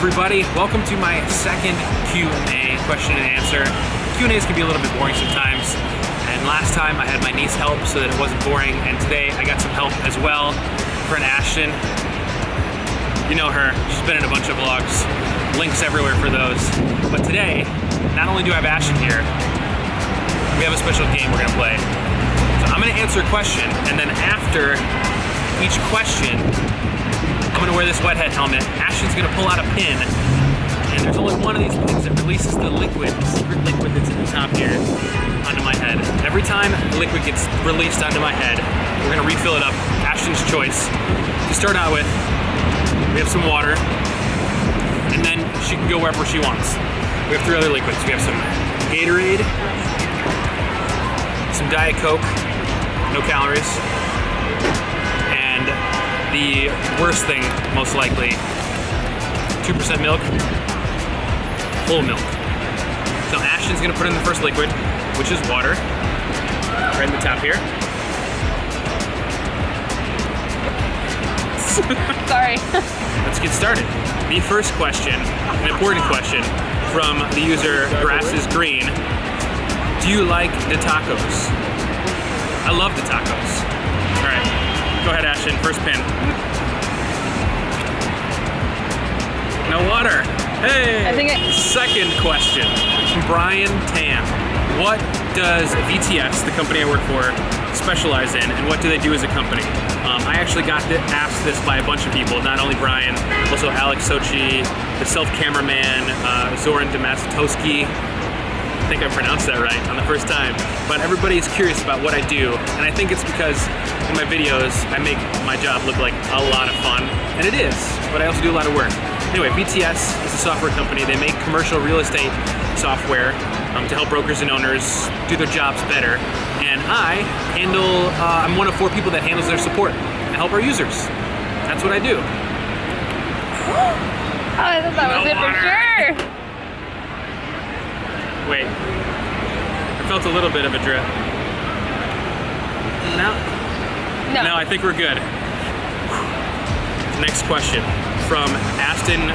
everybody. Welcome to my second Q&A, question and answer. Q&As can be a little bit boring sometimes. And last time I had my niece help so that it wasn't boring. And today I got some help as well. Friend Ashton. You know her, she's been in a bunch of vlogs. Links everywhere for those. But today, not only do I have Ashton here, we have a special game we're gonna play. So I'm gonna answer a question, and then after each question, I'm gonna wear this wet head helmet. Ashton's gonna pull out a pin, and there's only one of these pins that releases the liquid, the secret liquid that's at the top here, onto my head. Every time the liquid gets released onto my head, we're gonna refill it up. Ashton's choice. To start out with, we have some water, and then she can go wherever she wants. We have three other liquids. We have some Gatorade, some Diet Coke, no calories, and the worst thing, most likely, 2% milk, whole milk. So Ashton's gonna put in the first liquid, which is water, right in the top here. Sorry. Let's get started. The first question, an important question, from the user Grass is Green. Do you like the tacos? I love the tacos. All right, go ahead, Ashton. First pin. No water. Hey. Second question from Brian Tan. What does VTS, the company I work for, specialize in, and what do they do as a company? I actually got asked this by a bunch of people, not only Brian, also Alex Sochi, the self-cameraman, Zoran Damastowski. I think I pronounced that right on the first time. But everybody's curious about what I do, and I think it's because in my videos, I make my job look like a lot of fun, and it is, but I also do a lot of work. Anyway, VTS is a software company. They make commercial real estate software to help brokers and owners do their jobs better. And I handle, I'm one of 4 people that handles their support and help our users. That's what I do. Oh, I thought that was it for sure. Wait, I felt a little bit of a drip. No? No, I think we're good. Next question from Aston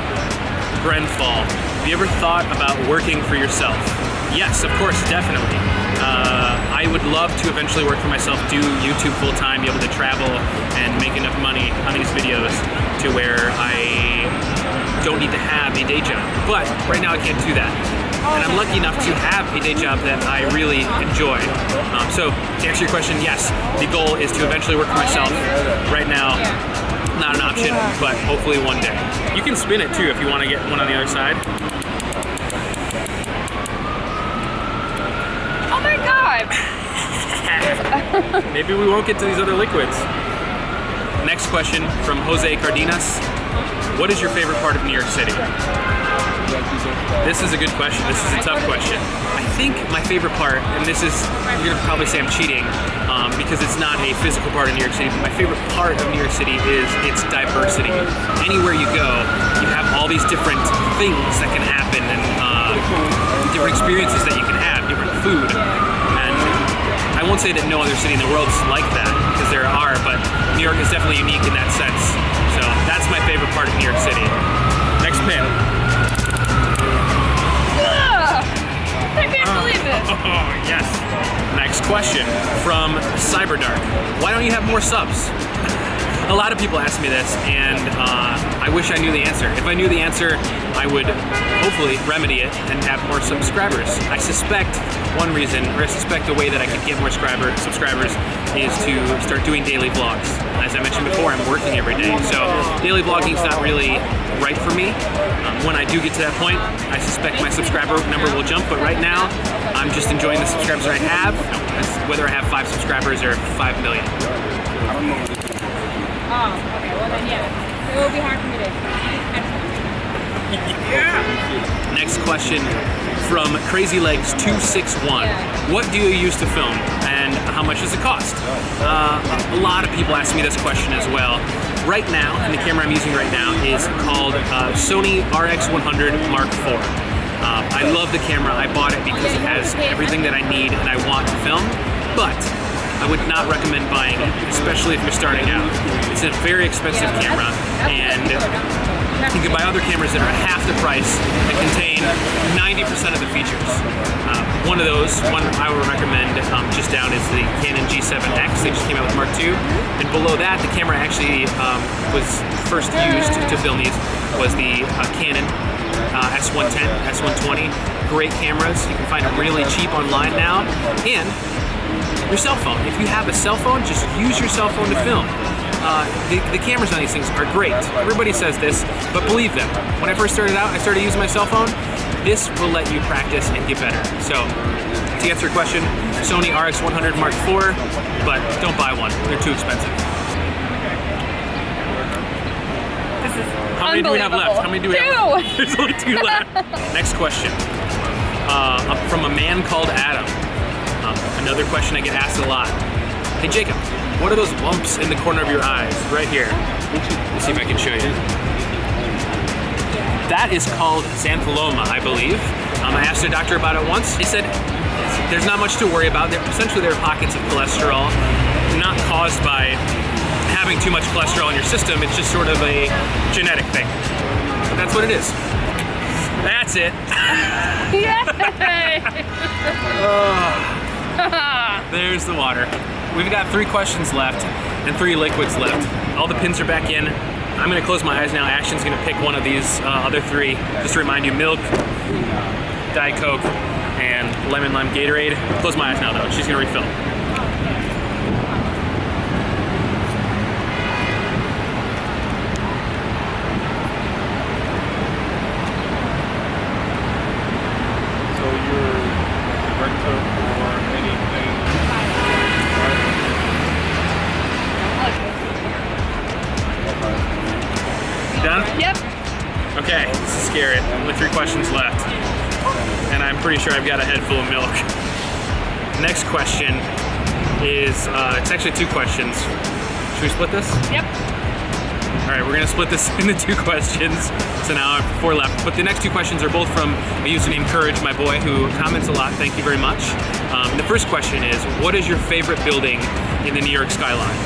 Grenfall. Have you ever thought about working for yourself? Yes, of course, definitely. I would love to eventually work for myself, do YouTube full time, be able to travel and make enough money on these videos to where I don't need to have a day job. But right now I can't do that. And I'm lucky enough to have a day job that I really enjoy. So to answer your question, yes, the goal is to eventually work for myself. Right now, not an option, but hopefully one day. You can spin it too if you want to get one on the other side. Oh my god! Maybe we won't get to these other liquids. Next question from Jose Cardenas. What is your favorite part of New York City? This is a good question. This is a tough question. I think my favorite part, and this is, you're gonna probably say I'm cheating because it's not a physical part of New York City, but my favorite part of New York City is its diversity. Anywhere you go, you have all these different things that can happen and different experiences that you can have, different food. And I won't say that no other city in the world is like that, because there are, but New York is definitely unique in that sense. So that's my favorite part of New York City. Next pin. I can't believe it. Oh, yes. Next question from Cyberdark. Why don't you have more subs? A lot of people ask me this, and I wish I knew the answer. If I knew the answer, I would hopefully remedy it and have more subscribers. I suspect one reason, or I suspect a way that I could get more subscribers is to start doing daily vlogs. As I mentioned before, I'm working every day, so daily vlogging is not really right for me. When I do get to that point, I suspect my subscriber number will jump, but right now, I'm just enjoying the subscribers I have, whether I have 5 subscribers or 5 million. Oh, okay, well then yeah. It will be hard for me to... Yeah. Next question from CrazyLegs261. What do you use to film and how much does it cost? A lot of people ask me this question as well. Right now, and the camera I'm using right now is called Sony RX100 Mark IV. I love the camera. I bought it because it has everything that I need and I want to film, but I would not recommend buying it, especially if you're starting out. It's a very expensive camera, and You can buy other cameras that are half the price that contain 90% of the features. One of those, one I would recommend just down is the Canon G7X. They just came out with Mark II. And below that, the camera actually was first used to film these was the Canon S110, S120. Great cameras. You can find them really cheap online now. And your cell phone. If you have a cell phone, just use your cell phone to film. The cameras on these things are great. Everybody says this, but believe them. When I first started out, I started using my cell phone. This will let you practice and get better. So, to answer your question, Sony RX100 Mark IV, but don't buy one. They're too expensive. This is How many do we have left? How many do we have left? There's only 2 left. Next question. From a man called Adam. Another question I get asked a lot. Hey Jacob, what are those lumps in the corner of your eyes? Right here. Let's see if I can show you. That is called xanthoma, I believe. I asked a doctor about it once. He said there's not much to worry about. Essentially, there are pockets of cholesterol, not caused by having too much cholesterol in your system. It's just sort of a genetic thing. But that's what it is. That's it. Yay! There's the water. We've got 3 questions left and 3 liquids left. All the pins are back in. I'm gonna close my eyes now. Ashton's gonna pick one of these other 3. Just to remind you, milk, Diet Coke, and lemon lime Gatorade. Close my eyes now though, she's gonna refill. So you're director for anything? You done? Yep. Okay, this is scary. Only 3 questions left. And I'm pretty sure I've got a head full of milk. Next question is, it's actually 2 questions. Should we split this? Yep. All right, we're gonna split this into 2 questions. So now I have 4 left. But the next 2 questions are both from a user named Courage, my boy, who comments a lot. Thank you very much. The first question is, what is your favorite building in the New York skyline?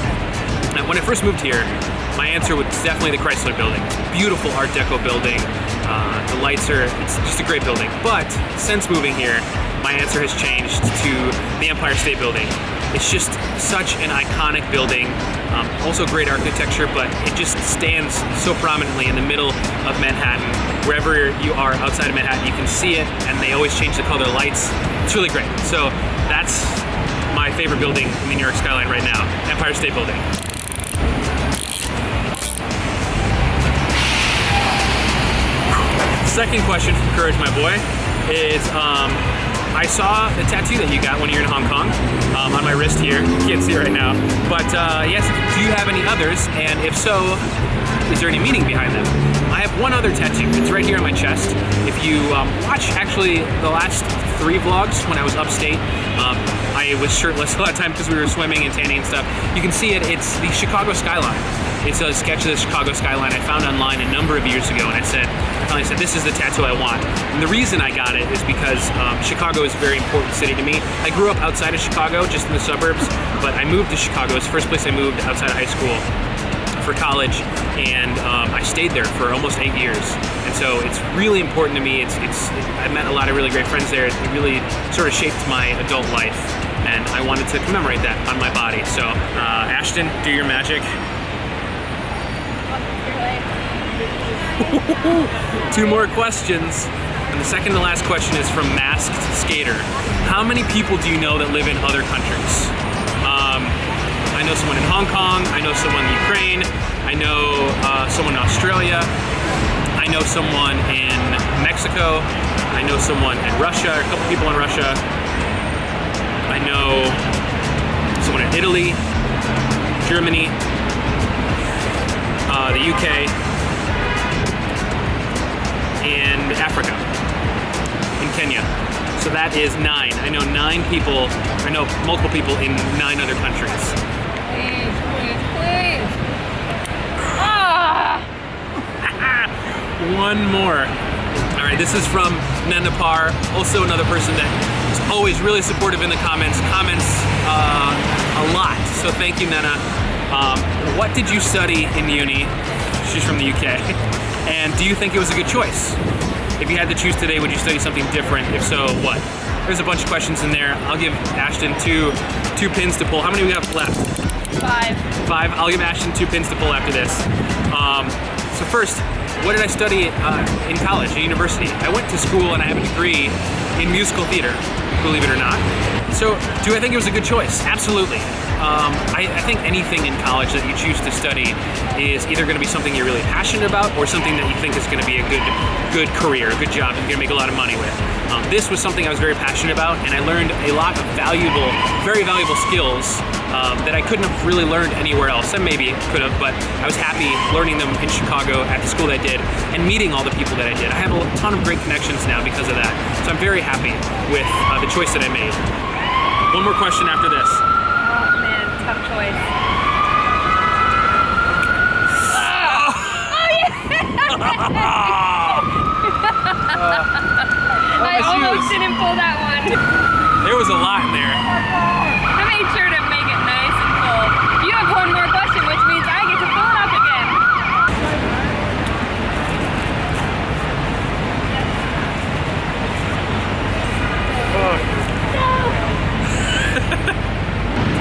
Now, when I first moved here, my answer was definitely the Chrysler Building. Beautiful Art Deco building. The lights it's just a great building. But since moving here, my answer has changed to the Empire State Building. It's just such an iconic building. Also great architecture, but it just stands so prominently in the middle of Manhattan. Wherever you are outside of Manhattan, you can see it, and they always change the color of the lights. It's really great. So that's my favorite building in the New York skyline right now, Empire State Building. Second question from Courage, my boy, is I saw the tattoo that you got when you were in Hong Kong on my wrist here. You can't see it right now. But yes, do you have any others? And if so, is there any meaning behind them? I have one other tattoo. It's right here on my chest. If you watch actually the last 3 vlogs when I was upstate, I was shirtless a lot of time because we were swimming and tanning and stuff. You can see it. It's the Chicago skyline. It's a sketch of the Chicago skyline I found online a number of years ago, and I finally said, this is the tattoo I want. And the reason I got it is because Chicago is a very important city to me. I grew up outside of Chicago, just in the suburbs, but I moved to Chicago. It's the first place I moved outside of high school for college, and I stayed there for almost 8 years. And so it's really important to me. I met a lot of really great friends there. It really sort of shaped my adult life, and I wanted to commemorate that on my body. So Ashton, do your magic. 2 more questions. And the second to last question is from Masked Skater. How many people do you know that live in other countries? I know someone in Hong Kong, I know someone in Ukraine, I know someone in Australia, I know someone in Mexico, I know someone in Russia, a couple people in Russia, I know someone in Italy, Germany, the UK, and Africa, in Kenya. So that is 9. I know 9 people, I know multiple people in 9 other countries. Please, please, please. Ah! One more. All right, this is from Nenapar, also another person that is always really supportive in the comments a lot. So thank you, Nena. What did you study in uni? She's from the UK. And do you think it was a good choice? If you had to choose today, would you study something different? If so, what? There's a bunch of questions in there. I'll give Ashton two pins to pull. How many we got left? 5. 5. I'll give Ashton 2 pins to pull after this. So first, what did I study in college, at university? I went to school and I have a degree in musical theater, believe it or not. So, do I think it was a good choice? Absolutely. I think anything in college that you choose to study is either going to be something you're really passionate about or something that you think is going to be a good career, a good job, and you're going to make a lot of money with. This was something I was very passionate about, and I learned a lot of very valuable skills that I couldn't have really learned anywhere else. And maybe could have, but I was happy learning them in Chicago at the school that I did and meeting all the people that I did. I have a ton of great connections now because of that. So I'm very happy with the choice that I made. One more question after this. Oh man, tough choice. I almost didn't pull that one. There was a lot in there. I made sure to make it nice and full. You have one more question, which means I get to pull it up again.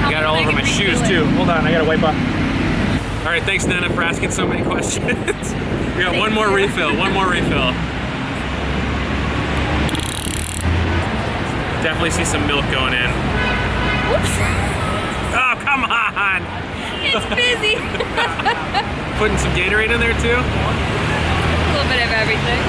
I got it all over my shoes too. Hold on, I gotta wipe up. All right, thanks Nana for asking so many questions. We got one more refill, Definitely see some milk going in. Whoops. Oh, come on! It's busy. Putting some Gatorade in there too? A little bit of everything.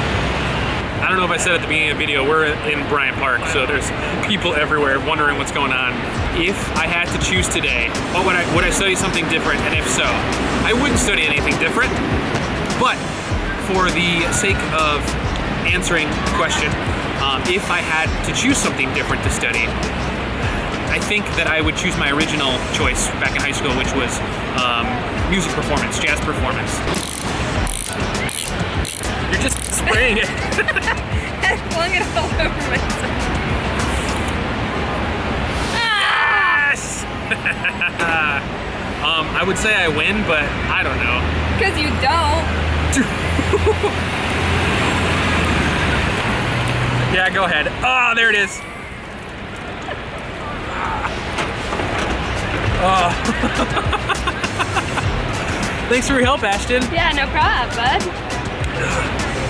I don't know if I said at the beginning of the video, we're in Bryant Park, so there's people everywhere wondering what's going on. If I had to choose today, would I study something different? And if so, I wouldn't study anything different, but for the sake of answering the question, if I had to choose something different to study, I think that I would choose my original choice back in high school, which was music performance, jazz performance. You're just spraying it. I flung it all over myself. Yes! I would say I win, but I don't know. Because you don't. Yeah, go ahead. Oh, there it is. Oh. Thanks for your help, Ashton. Yeah, no problem, bud.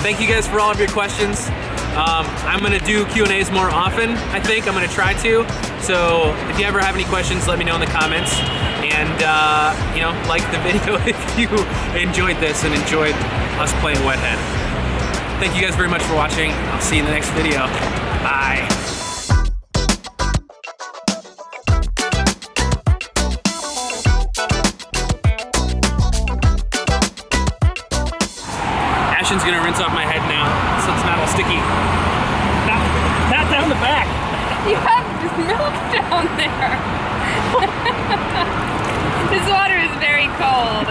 Thank you guys for all of your questions. I'm gonna do Q&As more often, I think. I'm gonna try to. So if you ever have any questions, let me know in the comments. And, like the video if you enjoyed this and enjoyed us playing Wethead. Thank you guys very much for watching. I'll see you in the next video. Bye. Ashton's gonna rinse off my head now so it's not all sticky. Not down the back. You have milk down there. This water is very cold.